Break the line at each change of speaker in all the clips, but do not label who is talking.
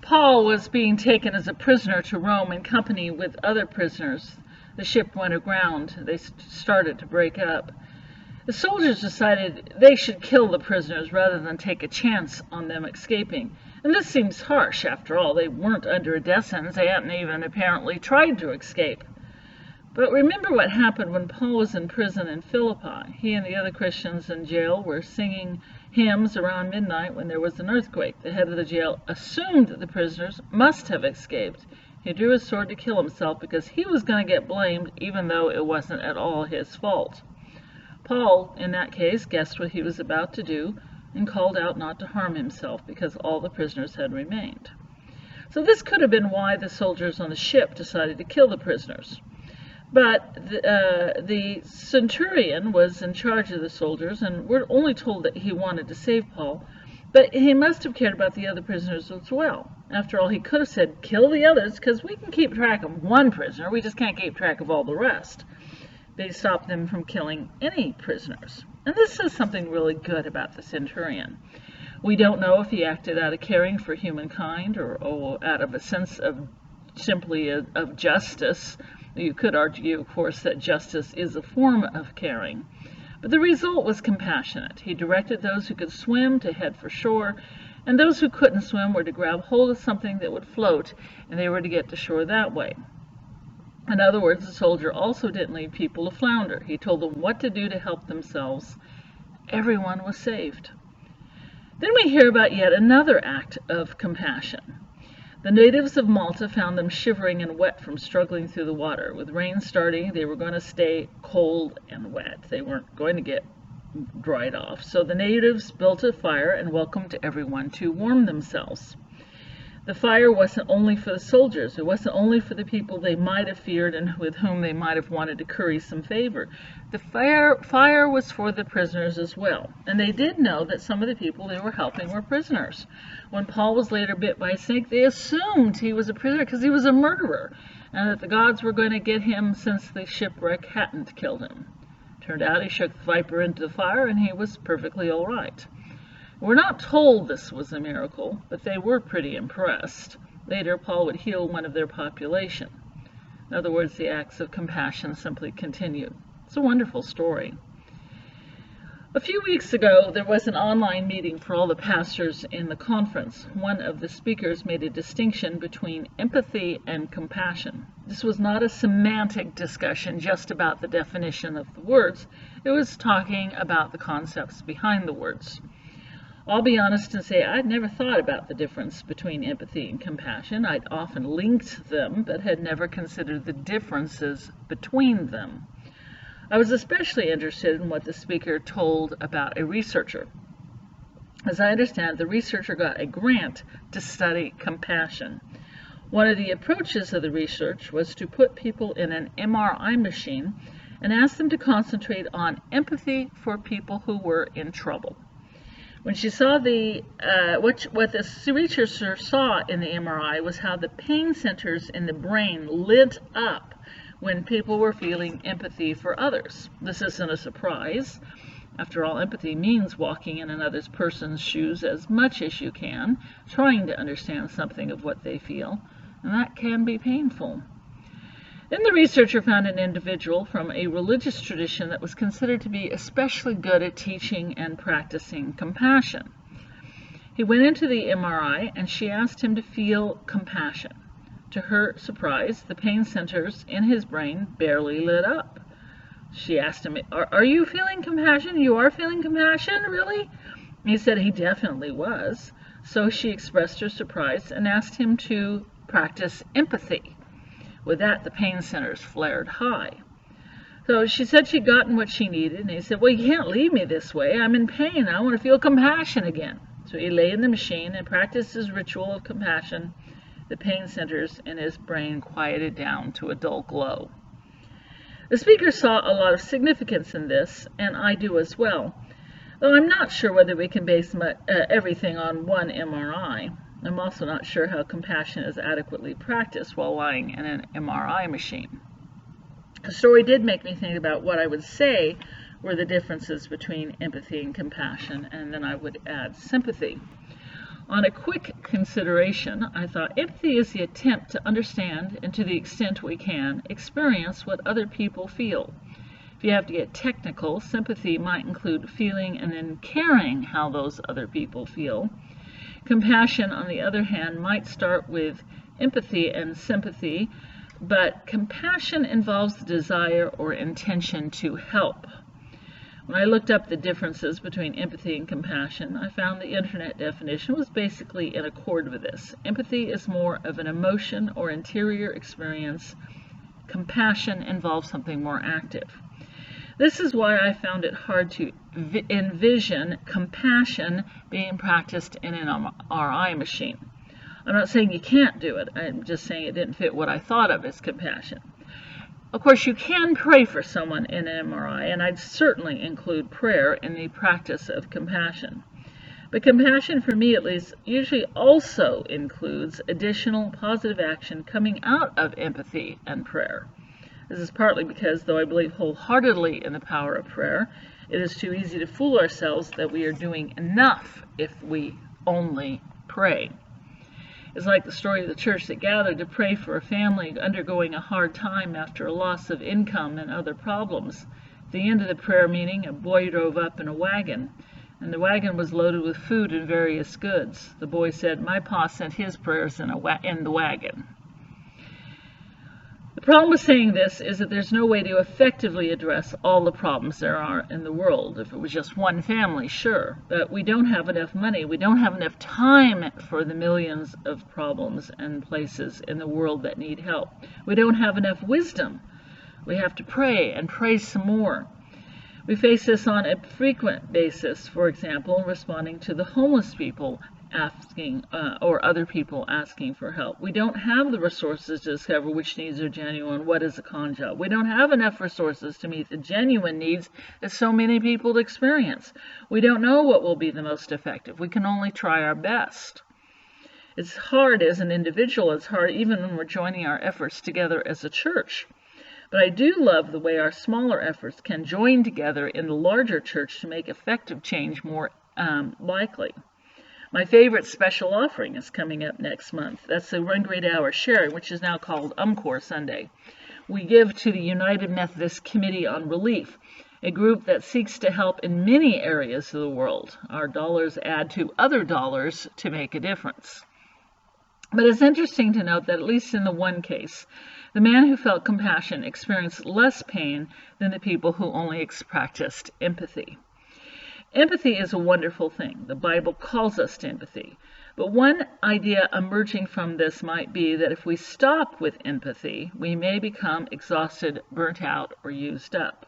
Paul was being taken as a prisoner to Rome in company with other prisoners. The ship went aground. They started to break up. The soldiers decided they should kill the prisoners rather than take a chance on them escaping. And this seems harsh. After all, they weren't under a death sentence. They hadn't even apparently tried to escape. But remember what happened when Paul was in prison in Philippi. He and the other Christians in jail were singing hymns around midnight when there was an earthquake. The head of the jail assumed that the prisoners must have escaped. He drew his sword to kill himself because he was going to get blamed, even though it wasn't at all his fault. Paul, in that case, guessed what he was about to do and called out not to harm himself because all the prisoners had remained. So this could have been why the soldiers on the ship decided to kill the prisoners. But the centurion was in charge of the soldiers, and we're only told that he wanted to save Paul, but he must have cared about the other prisoners as well. After all, he could have said, kill the others, because we can keep track of one prisoner, we just can't keep track of all the rest. But he stopped them from killing any prisoners. And this is something really good about the centurion. We don't know if he acted out of caring for humankind or out of a sense of simply of justice. You could argue, of course, that justice is a form of caring. But the result was compassionate. He directed those who could swim to head for shore, and those who couldn't swim were to grab hold of something that would float, and they were to get to shore that way. In other words, the soldier also didn't leave people to flounder. He told them what to do to help themselves. Everyone was saved. Then we hear about yet another act of compassion. The natives of Malta found them shivering and wet from struggling through the water. With rain starting, they were going to stay cold and wet. They weren't going to get dried off. So the natives built a fire and welcomed everyone to warm themselves. The fire wasn't only for the soldiers. It wasn't only for the people they might have feared and with whom they might have wanted to curry some favor. The fire was for the prisoners as well. And they did know that some of the people they were helping were prisoners. When Paul was later bit by a snake, they assumed he was a prisoner because he was a murderer, and that the gods were going to get him since the shipwreck hadn't killed him. Turned out he shook the viper into the fire and he was perfectly all right. We're not told this was a miracle, but they were pretty impressed. Later, Paul would heal one of their population. In other words, the acts of compassion simply continued. It's a wonderful story. A few weeks ago, there was an online meeting for all the pastors in the conference. One of the speakers made a distinction between empathy and compassion. This was not a semantic discussion just about the definition of the words. It was talking about the concepts behind the words. I'll be honest and say I'd never thought about the difference between empathy and compassion. I'd often linked them, but had never considered the differences between them. I was especially interested in what the speaker told about a researcher. As I understand, the researcher got a grant to study compassion. One of the approaches of the research was to put people in an MRI machine and ask them to concentrate on empathy for people who were in trouble. When she saw what the researcher saw in the MRI was how the pain centers in the brain lit up when people were feeling empathy for others. This isn't a surprise. After all, empathy means walking in another person's shoes as much as you can, trying to understand something of what they feel, and that can be painful. Then the researcher found an individual from a religious tradition that was considered to be especially good at teaching and practicing compassion. He went into the MRI and she asked him to feel compassion. To her surprise, the pain centers in his brain barely lit up. She asked him, are you feeling compassion? You are feeling compassion, really? He said he definitely was. So she expressed her surprise and asked him to practice empathy. With that, the pain centers flared high. So she said she'd gotten what she needed, and he said, well, you can't leave me this way. I'm in pain. I want to feel compassion again. So he lay in the machine and practiced his ritual of compassion. The pain centers in his brain quieted down to a dull glow. The speaker saw a lot of significance in this, and I do as well, though I'm not sure whether we can base everything on one MRI. I'm also not sure how compassion is adequately practiced while lying in an MRI machine. The story did make me think about what I would say were the differences between empathy and compassion, and then I would add sympathy. On a quick consideration, I thought empathy is the attempt to understand, and to the extent we can, experience what other people feel. If you have to get technical, sympathy might include feeling and then caring how those other people feel. Compassion, on the other hand, might start with empathy and sympathy, but compassion involves the desire or intention to help. When I looked up the differences between empathy and compassion, I found the internet definition was basically in accord with this. Empathy is more of an emotion or interior experience. Compassion involves something more active. This is why I found it hard to envision compassion being practiced in an MRI machine. I'm not saying you can't do it. I'm just saying it didn't fit what I thought of as compassion. Of course, you can pray for someone in an MRI, and I'd certainly include prayer in the practice of compassion. But compassion, for me at least, usually also includes additional positive action coming out of empathy and prayer. This is partly because, though I believe wholeheartedly in the power of prayer, it is too easy to fool ourselves that we are doing enough if we only pray. It's like the story of the church that gathered to pray for a family undergoing a hard time after a loss of income and other problems. At the end of the prayer meeting, a boy drove up in a wagon, and the wagon was loaded with food and various goods. The boy said, "My pa sent his prayers in the wagon." The problem with saying this is that there's no way to effectively address all the problems there are in the world. If it was just one family, sure, but we don't have enough money. We don't have enough time for the millions of problems and places in the world that need help. We don't have enough wisdom. We have to pray and pray some more. We face this on a frequent basis, for example, responding to the homeless people asking or other people asking for help. We don't have the resources to discover which needs are genuine, what is a con job. We don't have enough resources to meet the genuine needs that so many people experience. We don't know what will be the most effective. We can only try our best. It's hard as an individual. It's hard even when we're joining our efforts together as a church. But I do love the way our smaller efforts can join together in the larger church to make effective change more likely. My favorite special offering is coming up next month. That's the One Great Hour Sharing, which is now called UMCOR Sunday. We give to the United Methodist Committee on Relief, a group that seeks to help in many areas of the world. Our dollars add to other dollars to make a difference. But it's interesting to note that at least in the one case, the man who felt compassion experienced less pain than the people who only practiced empathy. Empathy is a wonderful thing. The Bible calls us to empathy. But one idea emerging from this might be that if we stop with empathy, we may become exhausted, burnt out, or used up.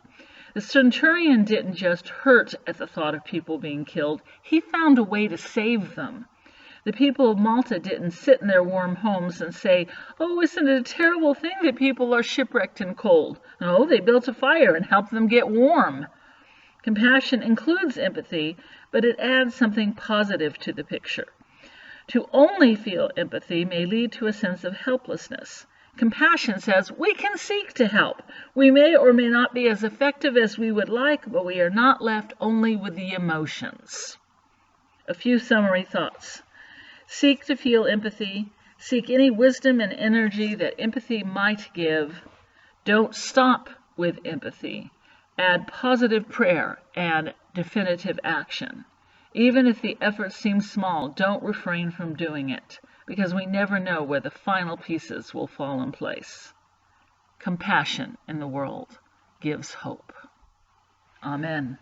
The centurion didn't just hurt at the thought of people being killed. He found a way to save them. The people of Malta didn't sit in their warm homes and say, "Oh, isn't it a terrible thing that people are shipwrecked and cold?" No, they built a fire and helped them get warm. Compassion includes empathy, but it adds something positive to the picture. To only feel empathy may lead to a sense of helplessness. Compassion says we can seek to help. We may or may not be as effective as we would like, but we are not left only with the emotions. A few summary thoughts. Seek to feel empathy. Seek any wisdom and energy that empathy might give. Don't stop with empathy. Add positive prayer and definitive action. Even if the effort seems small, don't refrain from doing it, because we never know where the final pieces will fall in place. Compassion in the world gives hope. Amen.